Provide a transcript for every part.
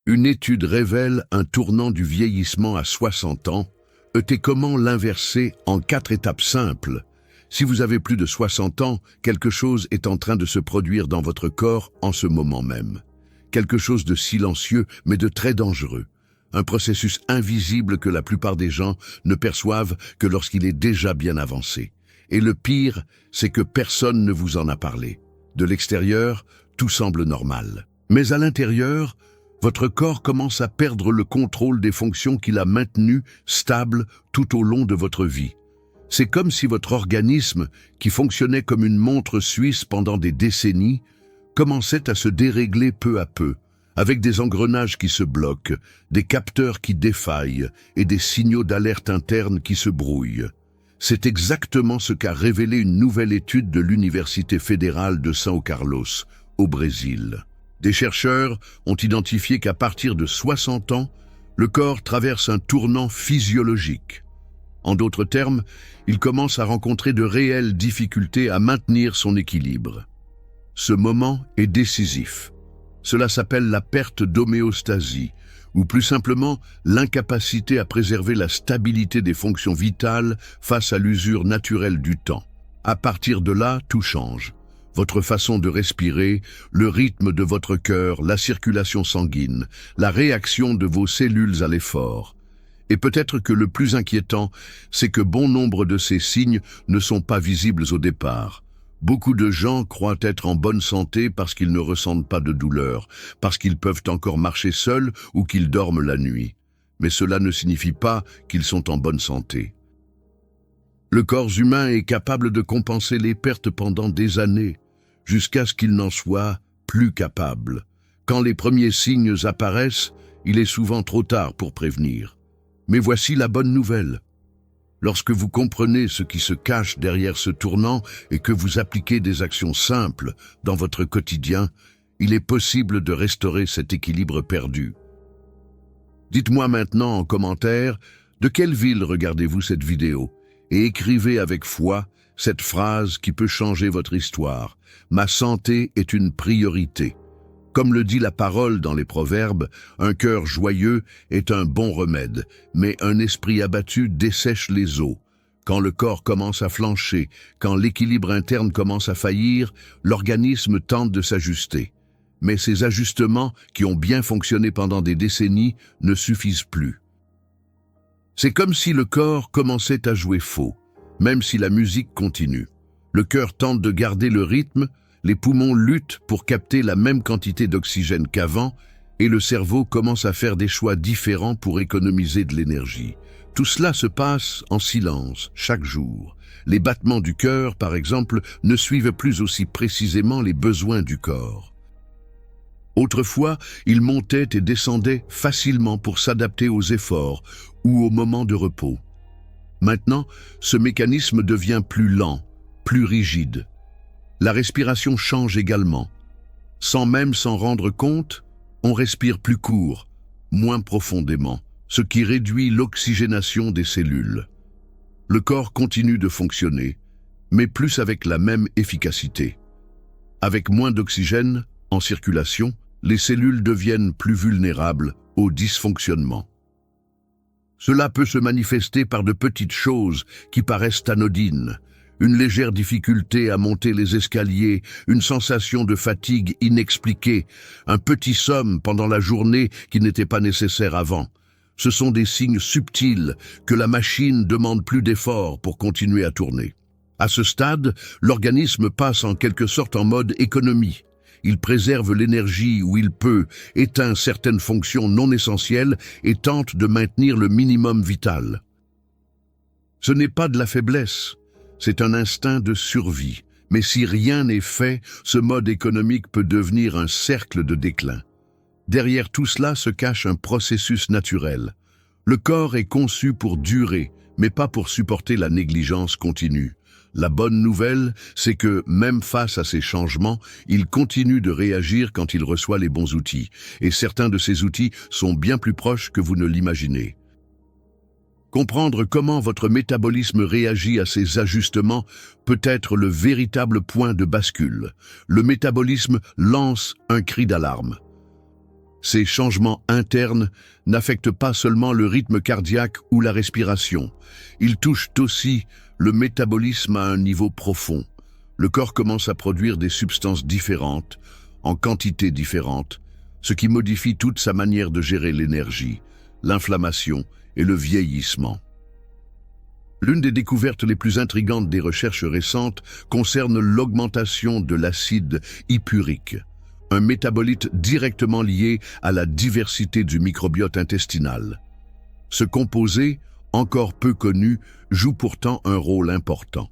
Une étude révèle un tournant du vieillissement à 60 ans. Et comment l'inverser en 4 étapes simples. Si vous avez plus de 60 ans, quelque chose est en train de se produire dans votre corps en ce moment même. Quelque chose de silencieux, mais de très dangereux. Un processus invisible que la plupart des gens ne perçoivent que lorsqu'il est déjà bien avancé. Et le pire, c'est que personne ne vous en a parlé. De l'extérieur, tout semble normal. Mais à l'intérieur, votre corps commence à perdre le contrôle des fonctions qu'il a maintenues stables tout au long de votre vie. C'est comme si votre organisme, qui fonctionnait comme une montre suisse pendant des décennies, commençait à se dérégler peu à peu, avec des engrenages qui se bloquent, des capteurs qui défaillent et des signaux d'alerte interne qui se brouillent. C'est exactement ce qu'a révélé une nouvelle étude de l'Université fédérale de São Carlos, au Brésil. Des chercheurs ont identifié qu'à partir de 60 ans, le corps traverse un tournant physiologique. En d'autres termes, il commence à rencontrer de réelles difficultés à maintenir son équilibre. Ce moment est décisif. Cela s'appelle la perte d'homéostasie, ou plus simplement l'incapacité à préserver la stabilité des fonctions vitales face à l'usure naturelle du temps. À partir de là, tout change. Votre façon de respirer, le rythme de votre cœur, la circulation sanguine, la réaction de vos cellules à l'effort. Et peut-être que le plus inquiétant, c'est que bon nombre de ces signes ne sont pas visibles au départ. Beaucoup de gens croient être en bonne santé parce qu'ils ne ressentent pas de douleur, parce qu'ils peuvent encore marcher seuls ou qu'ils dorment la nuit. Mais cela ne signifie pas qu'ils sont en bonne santé. Le corps humain est capable de compenser les pertes pendant des années, jusqu'à ce qu'il n'en soit plus capable. Quand les premiers signes apparaissent, il est souvent trop tard pour prévenir. Mais voici la bonne nouvelle. Lorsque vous comprenez ce qui se cache derrière ce tournant et que vous appliquez des actions simples dans votre quotidien, il est possible de restaurer cet équilibre perdu. Dites-moi maintenant en commentaire de quelle ville regardez-vous cette vidéo et écrivez avec foi cette phrase qui peut changer votre histoire. Ma santé est une priorité. Comme le dit la parole dans les Proverbes, un cœur joyeux est un bon remède, mais un esprit abattu dessèche les eaux. Quand le corps commence à flancher, quand l'équilibre interne commence à faillir, l'organisme tente de s'ajuster. Mais ces ajustements, qui ont bien fonctionné pendant des décennies, ne suffisent plus. C'est comme si le corps commençait à jouer faux, même si la musique continue. Le cœur tente de garder le rythme, les poumons luttent pour capter la même quantité d'oxygène qu'avant et le cerveau commence à faire des choix différents pour économiser de l'énergie. Tout cela se passe en silence, chaque jour. Les battements du cœur, par exemple, ne suivent plus aussi précisément les besoins du corps. Autrefois, il montait et descendait facilement pour s'adapter aux efforts ou aux moments de repos. Maintenant, ce mécanisme devient plus lent, plus rigide. La respiration change également. Sans même s'en rendre compte, on respire plus court, moins profondément, ce qui réduit l'oxygénation des cellules. Le corps continue de fonctionner, mais plus avec la même efficacité. Avec moins d'oxygène en circulation, les cellules deviennent plus vulnérables au dysfonctionnement. Cela peut se manifester par de petites choses qui paraissent anodines. Une légère difficulté à monter les escaliers, une sensation de fatigue inexpliquée, un petit somme pendant la journée qui n'était pas nécessaire avant. Ce sont des signes subtils que la machine demande plus d'efforts pour continuer à tourner. À ce stade, l'organisme passe en quelque sorte en mode économie. Il préserve l'énergie où il peut, éteint certaines fonctions non essentielles et tente de maintenir le minimum vital. Ce n'est pas de la faiblesse. C'est un instinct de survie, mais si rien n'est fait, ce mode économique peut devenir un cercle de déclin. Derrière tout cela se cache un processus naturel. Le corps est conçu pour durer, mais pas pour supporter la négligence continue. La bonne nouvelle, c'est que, même face à ces changements, il continue de réagir quand il reçoit les bons outils, et certains de ces outils sont bien plus proches que vous ne l'imaginez. Comprendre comment votre métabolisme réagit à ces ajustements peut être le véritable point de bascule. Le métabolisme lance un cri d'alarme. Ces changements internes n'affectent pas seulement le rythme cardiaque ou la respiration. Ils touchent aussi le métabolisme à un niveau profond. Le corps commence à produire des substances différentes, en quantités différentes, ce qui modifie toute sa manière de gérer l'énergie, l'inflammation et le vieillissement. L'une des découvertes les plus intrigantes des recherches récentes concerne l'augmentation de l'acide hippurique, un métabolite directement lié à la diversité du microbiote intestinal. Ce composé, encore peu connu, joue pourtant un rôle important.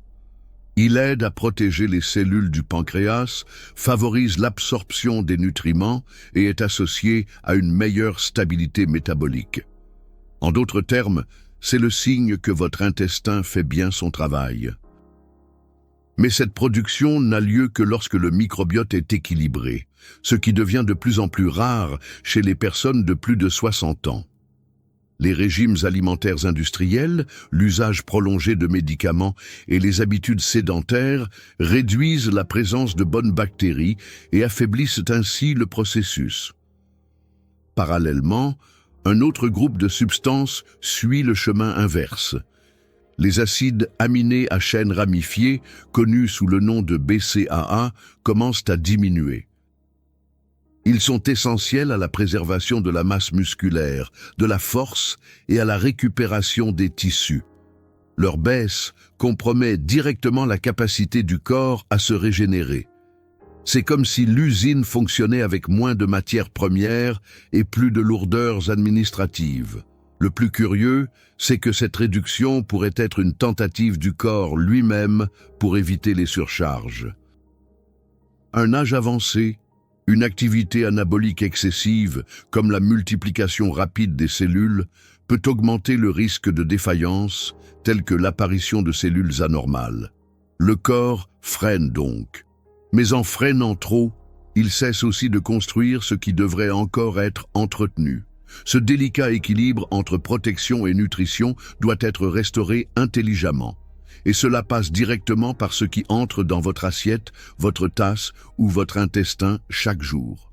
Il aide à protéger les cellules du pancréas, favorise l'absorption des nutriments et est associé à une meilleure stabilité métabolique. En d'autres termes, c'est le signe que votre intestin fait bien son travail. Mais cette production n'a lieu que lorsque le microbiote est équilibré, ce qui devient de plus en plus rare chez les personnes de plus de 60 ans. Les régimes alimentaires industriels, l'usage prolongé de médicaments et les habitudes sédentaires réduisent la présence de bonnes bactéries et affaiblissent ainsi le processus. Parallèlement, un autre groupe de substances suit le chemin inverse. Les acides aminés à chaîne ramifiée, connus sous le nom de BCAA, commencent à diminuer. Ils sont essentiels à la préservation de la masse musculaire, de la force et à la récupération des tissus. Leur baisse compromet directement la capacité du corps à se régénérer. C'est comme si l'usine fonctionnait avec moins de matières premières et plus de lourdeurs administratives. Le plus curieux, c'est que cette réduction pourrait être une tentative du corps lui-même pour éviter les surcharges. Un âge avancé, une activité anabolique excessive, comme la multiplication rapide des cellules, peut augmenter le risque de défaillance, telle que l'apparition de cellules anormales. Le corps freine donc. Mais en freinant trop, il cesse aussi de construire ce qui devrait encore être entretenu. Ce délicat équilibre entre protection et nutrition doit être restauré intelligemment. Et cela passe directement par ce qui entre dans votre assiette, votre tasse ou votre intestin chaque jour.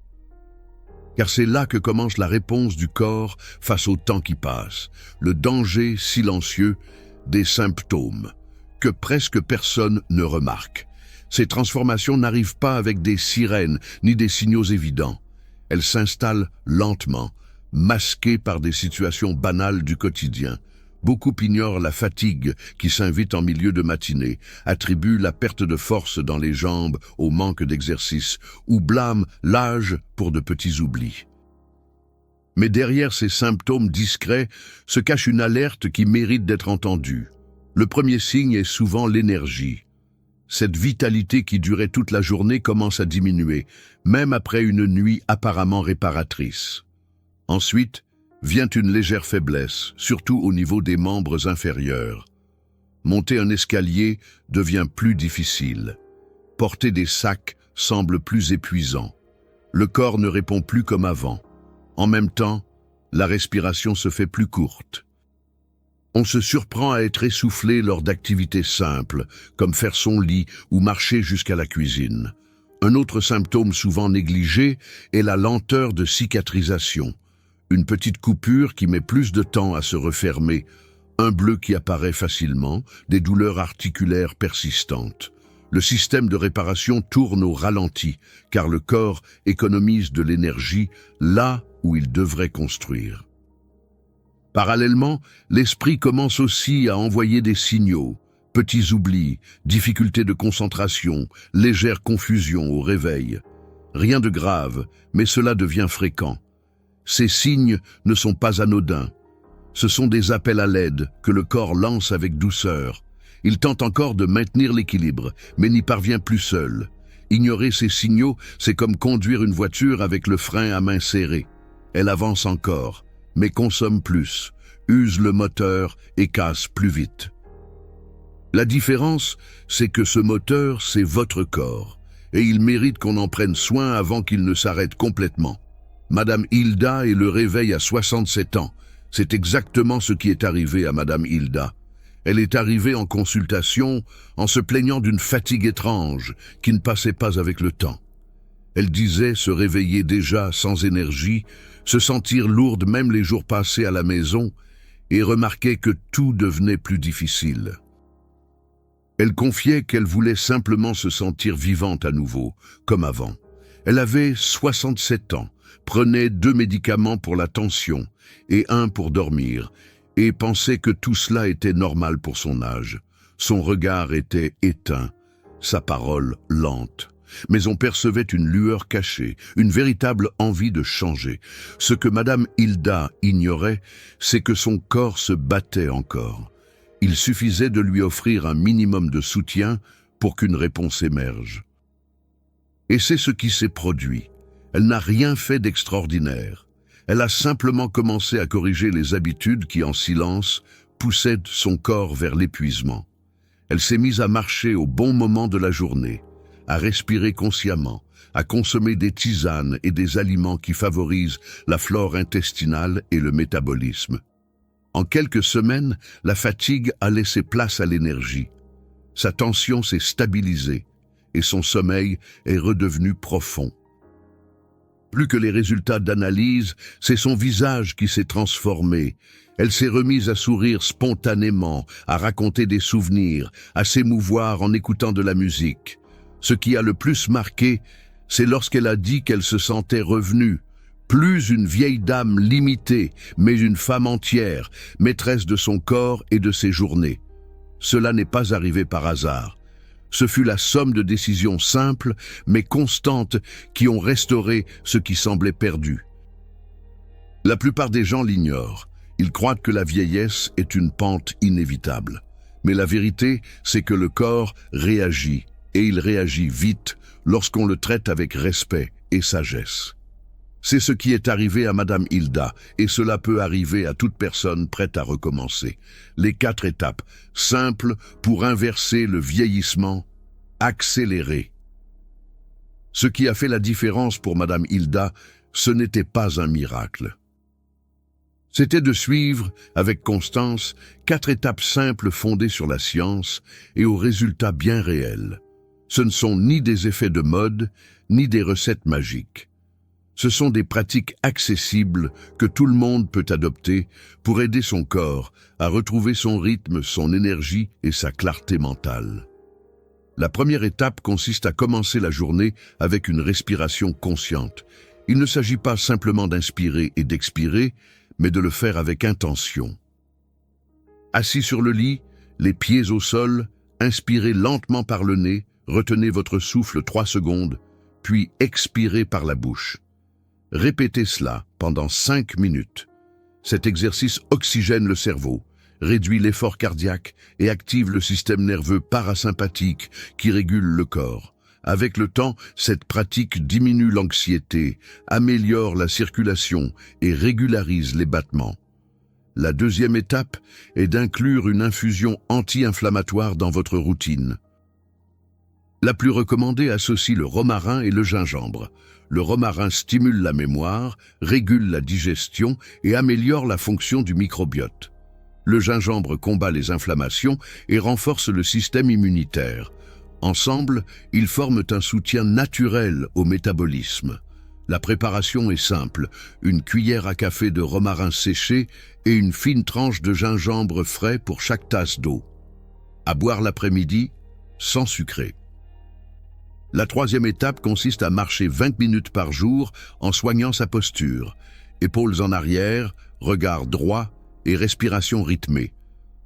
Car c'est là que commence la réponse du corps face au temps qui passe, le danger silencieux des symptômes, que presque personne ne remarque. Ces transformations n'arrivent pas avec des sirènes ni des signaux évidents. Elles s'installent lentement, masquées par des situations banales du quotidien. Beaucoup ignorent la fatigue qui s'invite en milieu de matinée, attribuent la perte de force dans les jambes au manque d'exercice ou blâment l'âge pour de petits oublis. Mais derrière ces symptômes discrets se cache une alerte qui mérite d'être entendue. Le premier signe est souvent l'énergie. Cette vitalité qui durait toute la journée commence à diminuer, même après une nuit apparemment réparatrice. Ensuite, vient une légère faiblesse, surtout au niveau des membres inférieurs. Monter un escalier devient plus difficile. Porter des sacs semble plus épuisant. Le corps ne répond plus comme avant. En même temps, la respiration se fait plus courte. On se surprend à être essoufflé lors d'activités simples, comme faire son lit ou marcher jusqu'à la cuisine. Un autre symptôme souvent négligé est la lenteur de cicatrisation. Une petite coupure qui met plus de temps à se refermer, un bleu qui apparaît facilement, des douleurs articulaires persistantes. Le système de réparation tourne au ralenti, car le corps économise de l'énergie là où il devrait construire. Parallèlement, l'esprit commence aussi à envoyer des signaux, petits oublis, difficultés de concentration, légère confusion au réveil. Rien de grave, mais cela devient fréquent. Ces signes ne sont pas anodins. Ce sont des appels à l'aide que le corps lance avec douceur. Il tente encore de maintenir l'équilibre, mais n'y parvient plus seul. Ignorer ces signaux, c'est comme conduire une voiture avec le frein à main serrée. Elle avance encore, mais consomme plus, use le moteur et casse plus vite. La différence, c'est que ce moteur, c'est votre corps, et il mérite qu'on en prenne soin avant qu'il ne s'arrête complètement. Madame Hilda et le réveil à 67 ans. C'est exactement ce qui est arrivé à Madame Hilda. Elle est arrivée en consultation en se plaignant d'une fatigue étrange qui ne passait pas avec le temps. Elle disait se réveiller déjà sans énergie, se sentir lourde même les jours passés à la maison, et remarquait que tout devenait plus difficile. Elle confiait qu'elle voulait simplement se sentir vivante à nouveau, comme avant. Elle avait 67 ans, prenait 2 médicaments pour la tension et 1 pour dormir, et pensait que tout cela était normal pour son âge. Son regard était éteint, sa parole lente. Mais on percevait une lueur cachée, une véritable envie de changer. Ce que Madame Hilda ignorait, c'est que son corps se battait encore. Il suffisait de lui offrir un minimum de soutien pour qu'une réponse émerge. Et c'est ce qui s'est produit. Elle n'a rien fait d'extraordinaire. Elle a simplement commencé à corriger les habitudes qui, en silence, poussaient son corps vers l'épuisement. Elle s'est mise à marcher au bon moment de la journée, à respirer consciemment, à consommer des tisanes et des aliments qui favorisent la flore intestinale et le métabolisme. En quelques semaines, la fatigue a laissé place à l'énergie. Sa tension s'est stabilisée et son sommeil est redevenu profond. Plus que les résultats d'analyse, c'est son visage qui s'est transformé. Elle s'est remise à sourire spontanément, à raconter des souvenirs, à s'émouvoir en écoutant de la musique. Ce qui a le plus marqué, c'est lorsqu'elle a dit qu'elle se sentait revenue, plus une vieille dame limitée, mais une femme entière, maîtresse de son corps et de ses journées. Cela n'est pas arrivé par hasard. Ce fut la somme de décisions simples, mais constantes, qui ont restauré ce qui semblait perdu. La plupart des gens l'ignorent. Ils croient que la vieillesse est une pente inévitable. Mais la vérité, c'est que le corps réagit, et il réagit vite lorsqu'on le traite avec respect et sagesse. C'est ce qui est arrivé à Madame Hilda, et cela peut arriver à toute personne prête à recommencer. Les 4 étapes, simples pour inverser le vieillissement, accélérer. Ce qui a fait la différence pour Madame Hilda, ce n'était pas un miracle. C'était de suivre, avec constance, 4 étapes simples fondées sur la science et aux résultats bien réels. Ce ne sont ni des effets de mode, ni des recettes magiques. Ce sont des pratiques accessibles que tout le monde peut adopter pour aider son corps à retrouver son rythme, son énergie et sa clarté mentale. La première étape consiste à commencer la journée avec une respiration consciente. Il ne s'agit pas simplement d'inspirer et d'expirer, mais de le faire avec intention. Assis sur le lit, les pieds au sol, inspirez lentement par le nez, retenez votre souffle 3 secondes, puis expirez par la bouche. Répétez cela pendant 5 minutes. Cet exercice oxygène le cerveau, réduit l'effort cardiaque et active le système nerveux parasympathique qui régule le corps. Avec le temps, cette pratique diminue l'anxiété, améliore la circulation et régularise les battements. La deuxième étape est d'inclure une infusion anti-inflammatoire dans votre routine. La plus recommandée associe le romarin et le gingembre. Le romarin stimule la mémoire, régule la digestion et améliore la fonction du microbiote. Le gingembre combat les inflammations et renforce le système immunitaire. Ensemble, ils forment un soutien naturel au métabolisme. La préparation est simple, une cuillère à café de romarin séché et une fine tranche de gingembre frais pour chaque tasse d'eau. À boire l'après-midi, sans sucré. La troisième étape consiste à marcher 20 minutes par jour en soignant sa posture. Épaules en arrière, regard droit et respiration rythmée.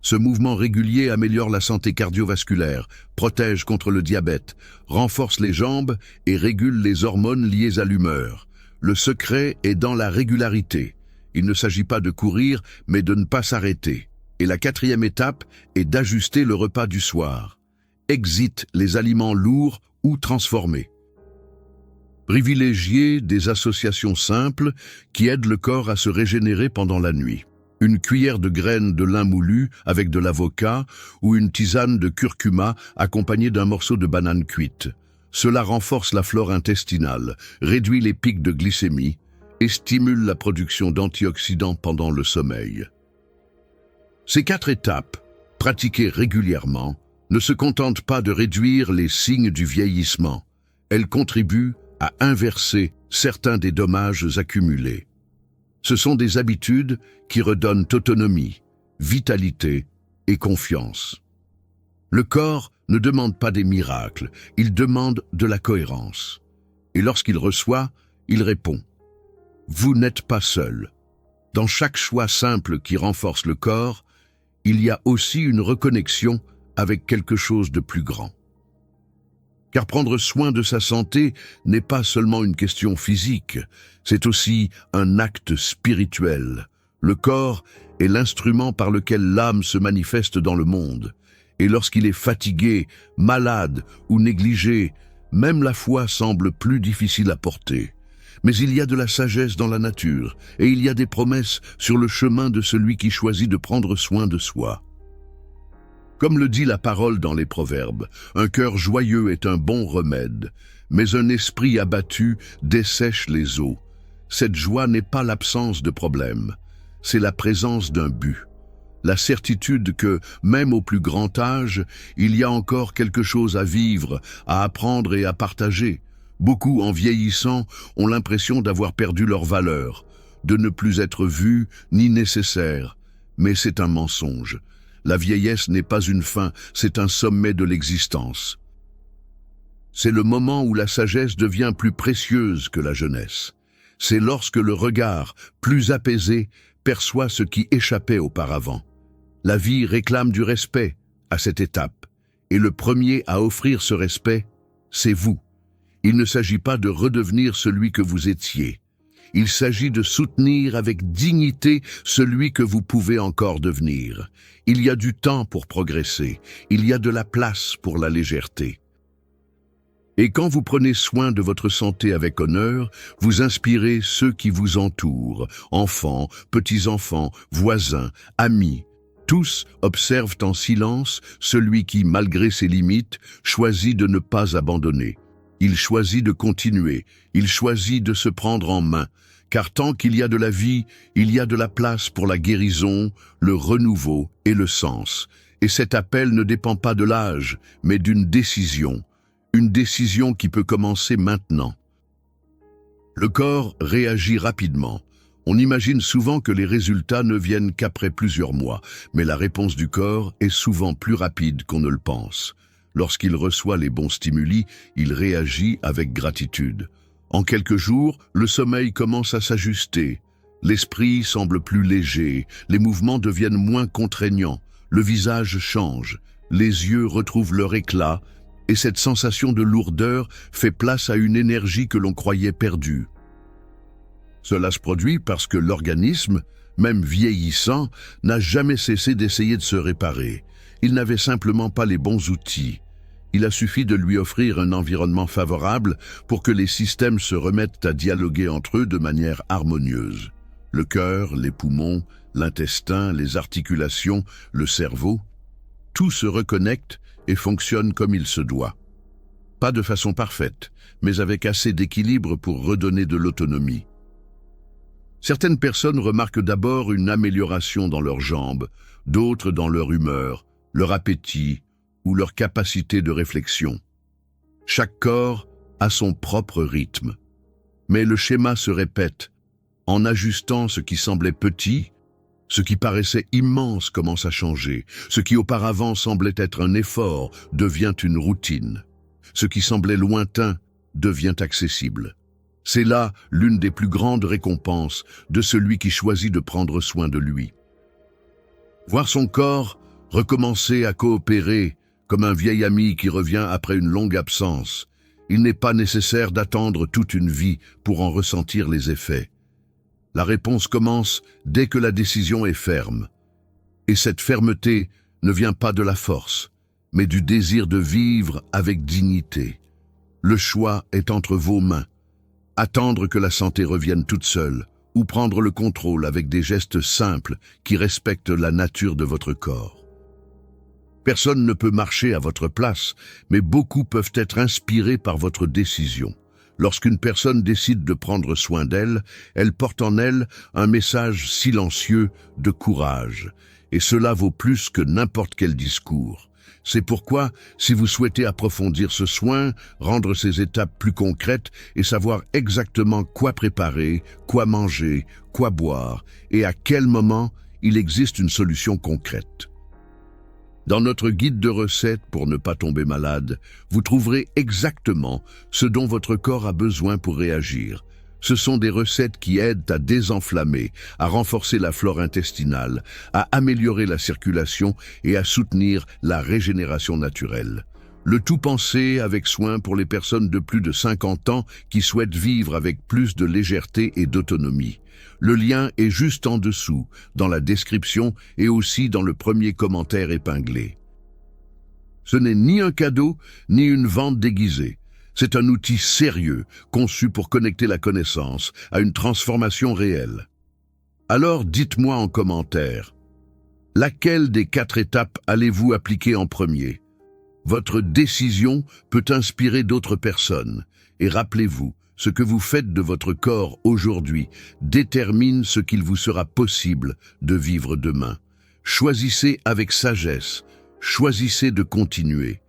Ce mouvement régulier améliore la santé cardiovasculaire, protège contre le diabète, renforce les jambes et régule les hormones liées à l'humeur. Le secret est dans la régularité. Il ne s'agit pas de courir, mais de ne pas s'arrêter. Et la quatrième étape est d'ajuster le repas du soir. Exit les aliments lourds ou transformés. Privilégiez des associations simples qui aident le corps à se régénérer pendant la nuit. Une cuillère de graines de lin moulu avec de l'avocat ou une tisane de curcuma accompagnée d'un morceau de banane cuite. Cela renforce la flore intestinale, réduit les pics de glycémie et stimule la production d'antioxydants pendant le sommeil. Ces 4 étapes, pratiquées régulièrement, ne se contentent pas de réduire les signes du vieillissement. Elles contribuent à inverser certains des dommages accumulés. Ce sont des habitudes qui redonnent autonomie, vitalité et confiance. Le corps ne demande pas des miracles, il demande de la cohérence. Et lorsqu'il reçoit, il répond. Vous n'êtes pas seul. Dans chaque choix simple qui renforce le corps, il y a aussi une reconnexion avec quelque chose de plus grand. Car prendre soin de sa santé n'est pas seulement une question physique, c'est aussi un acte spirituel. Le corps est l'instrument par lequel l'âme se manifeste dans le monde. Et lorsqu'il est fatigué, malade ou négligé, même la foi semble plus difficile à porter. Mais il y a de la sagesse dans la nature, et il y a des promesses sur le chemin de celui qui choisit de prendre soin de soi. Comme le dit la parole dans les Proverbes, un cœur joyeux est un bon remède, mais un esprit abattu dessèche les eaux. Cette joie n'est pas l'absence de problème, c'est la présence d'un but. La certitude que, même au plus grand âge, il y a encore quelque chose à vivre, à apprendre et à partager. Beaucoup, en vieillissant, ont l'impression d'avoir perdu leur valeur, de ne plus être vus ni nécessaires. Mais c'est un mensonge. La vieillesse n'est pas une fin, c'est un sommet de l'existence. C'est le moment où la sagesse devient plus précieuse que la jeunesse. C'est lorsque le regard, plus apaisé, perçoit ce qui échappait auparavant. La vie réclame du respect à cette étape, et le premier à offrir ce respect, c'est vous. Il ne s'agit pas de redevenir celui que vous étiez. Il s'agit de soutenir avec dignité celui que vous pouvez encore devenir. Il y a du temps pour progresser, il y a de la place pour la légèreté. Et quand vous prenez soin de votre santé avec honneur, vous inspirez ceux qui vous entourent, enfants, petits-enfants, voisins, amis. Tous observent en silence celui qui, malgré ses limites, choisit de ne pas abandonner. Il choisit de continuer, il choisit de se prendre en main, car tant qu'il y a de la vie, il y a de la place pour la guérison, le renouveau et le sens. Et cet appel ne dépend pas de l'âge, mais d'une décision. Une décision qui peut commencer maintenant. Le corps réagit rapidement. On imagine souvent que les résultats ne viennent qu'après plusieurs mois, mais la réponse du corps est souvent plus rapide qu'on ne le pense. Lorsqu'il reçoit les bons stimuli, il réagit avec gratitude. En quelques jours, le sommeil commence à s'ajuster. L'esprit semble plus léger, les mouvements deviennent moins contraignants, le visage change, les yeux retrouvent leur éclat, et cette sensation de lourdeur fait place à une énergie que l'on croyait perdue. Cela se produit parce que l'organisme, même vieillissant, n'a jamais cessé d'essayer de se réparer. Il n'avait simplement pas les bons outils. Il a suffi de lui offrir un environnement favorable pour que les systèmes se remettent à dialoguer entre eux de manière harmonieuse. Le cœur, les poumons, l'intestin, les articulations, le cerveau, tout se reconnecte et fonctionne comme il se doit. Pas de façon parfaite, mais avec assez d'équilibre pour redonner de l'autonomie. Certaines personnes remarquent d'abord une amélioration dans leurs jambes, d'autres dans leur humeur, leur appétit ou leur capacité de réflexion. Chaque corps a son propre rythme. Mais le schéma se répète. En ajustant ce qui semblait petit, ce qui paraissait immense commence à changer. Ce qui auparavant semblait être un effort devient une routine. Ce qui semblait lointain devient accessible. C'est là l'une des plus grandes récompenses de celui qui choisit de prendre soin de lui. Voir son corps recommencer à coopérer comme un vieil ami qui revient après une longue absence. Il n'est pas nécessaire d'attendre toute une vie pour en ressentir les effets. La réponse commence dès que la décision est ferme. Et cette fermeté ne vient pas de la force, mais du désir de vivre avec dignité. Le choix est entre vos mains. Attendre que la santé revienne toute seule, ou prendre le contrôle avec des gestes simples qui respectent la nature de votre corps. Personne ne peut marcher à votre place, mais beaucoup peuvent être inspirés par votre décision. Lorsqu'une personne décide de prendre soin d'elle, elle porte en elle un message silencieux de courage. Et cela vaut plus que n'importe quel discours. C'est pourquoi, si vous souhaitez approfondir ce soin, rendre ces étapes plus concrètes et savoir exactement quoi préparer, quoi manger, quoi boire et à quel moment, il existe une solution concrète. Dans notre guide de recettes pour ne pas tomber malade, vous trouverez exactement ce dont votre corps a besoin pour réagir. Ce sont des recettes qui aident à désenflammer, à renforcer la flore intestinale, à améliorer la circulation et à soutenir la régénération naturelle. Le tout pensé avec soin pour les personnes de plus de 50 ans qui souhaitent vivre avec plus de légèreté et d'autonomie. Le lien est juste en dessous, dans la description et aussi dans le premier commentaire épinglé. Ce n'est ni un cadeau, ni une vente déguisée. C'est un outil sérieux, conçu pour connecter la connaissance à une transformation réelle. Alors dites-moi en commentaire, laquelle des 4 étapes allez-vous appliquer en premier? Votre décision peut inspirer d'autres personnes. Et rappelez-vous, ce que vous faites de votre corps aujourd'hui détermine ce qu'il vous sera possible de vivre demain. Choisissez avec sagesse, choisissez de continuer.